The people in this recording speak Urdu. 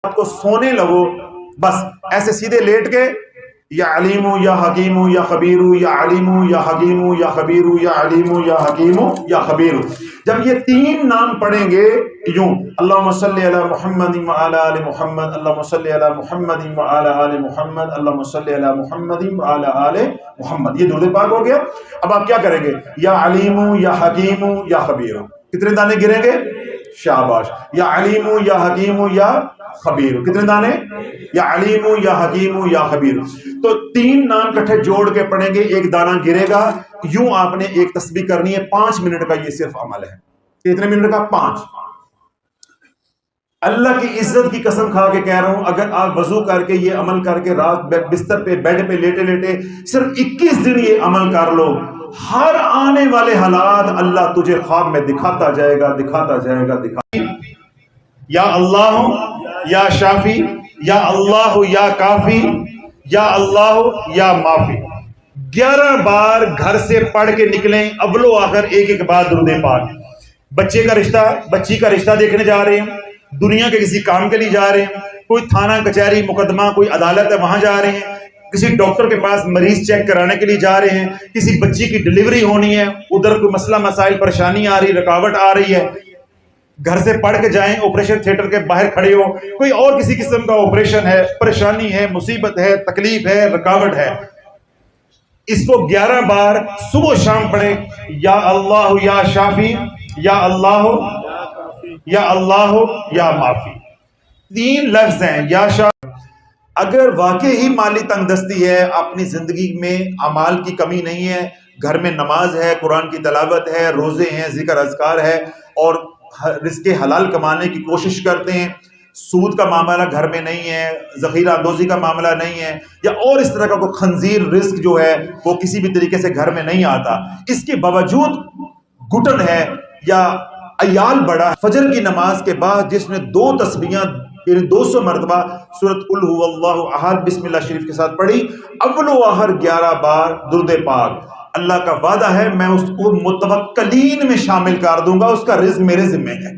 رات کو سونے لگو بس ایسے سیدھے لیٹ کے یا علیم یا حکیم یا خبیر یا علیم یا حکیم یا خبیر یا علیم یا حکیم یا خبیر، جب یہ تین نام پڑھیں گے یوں اللہم صلی علی محمد وعلی آل محمد، اللہم صلی علی محمد وعلی آل محمد، اللہم صلی علی محمد وعلی آل محمد، یہ درود پاک ہو گیا۔ اب آپ کیا کریں گے؟ یا علیم یا حکیم یا خبیر، کتنے دانے گریں گے؟ شاباش، یا علیم یا حکیم یا خبیر، کتنے دانے؟ یا علیم یا حکیم یا خبیر۔ تو تین نام کٹھے جوڑ کے پڑھیں گے، ایک دانہ گرے گا، یوں آپ نے ایک تسبیح کرنی ہے، 5 منٹ کا یہ صرف عمل ہے۔ کتنے منٹ کا؟ 5۔ اللہ کی عزت کی قسم کھا کے کہہ رہا ہوں، اگر آپ وضو کر کے یہ عمل کر کے رات بستر پہ بیڈ پہ لیٹے لیٹے صرف 21 دن یہ عمل کر لو، ہر آنے والے حالات اللہ تجھے خواب میں دکھاتا جائے گا، دکھاتا جائے گا، یا اللہ یا شافی، یا اللہ یا کافی، یا اللہ یا معافی، 11 بار گھر سے پڑھ کے نکلیں، اول و آخر ایک ایک بار درود پاک۔ بچے کا رشتہ، بچی کا رشتہ دیکھنے جا رہے ہیں، دنیا کے کسی کام کے لیے جا رہے ہیں، کوئی تھانہ کچہری مقدمہ کوئی عدالت ہے وہاں جا رہے ہیں، کسی ڈاکٹر کے پاس مریض چیک کرانے کے لیے جا رہے ہیں، کسی بچی کی ڈیلیوری ہونی ہے، ادھر کوئی مسئلہ مسائل پریشانی آ رہی، رکاوٹ آ رہی ہے، گھر سے پڑھ کے جائیں، آپریشن تھیٹر کے باہر کھڑے ہو، کوئی اور کسی قسم کا آپریشن ہے، پریشانی ہے، مصیبت ہے، تکلیف ہے، رکاوٹ ہے، اس کو 11 بار صبح و شام پڑھیں، یا اللہ یا شافی، یا اللہ یا اللہ یا معافی، 3 لفظ ہیں یا شافی۔ اگر واقعی مالی تنگ دستی ہے، اپنی زندگی میں اعمال کی کمی نہیں ہے، گھر میں نماز ہے، قرآن کی تلاوت ہے، روزے ہیں، ذکر اذکار ہے، اور رزق حلال کمانے کی کوشش کرتے ہیں، سود کا معاملہ گھر میں نہیں ہے، ذخیرہ اندوزی کا معاملہ نہیں ہے، یا اور اس طرح کا کوئی خنزیر رزق جو ہے وہ کسی بھی طریقے سے گھر میں نہیں آتا، اس کے باوجود گھٹن ہے یا عیال بڑا، فجر کی نماز کے بعد جس نے 2 تسبیحاں 200 مرتبہ سورۃ قل ھو اللہ احد بسم اللہ شریف کے ساتھ پڑھی، اول و آخر 11 بار درود پاک، اللہ کا وعدہ ہے میں اس کو متوکلین میں شامل کر دوں گا، اس کا رزق میرے ذمہ ہے۔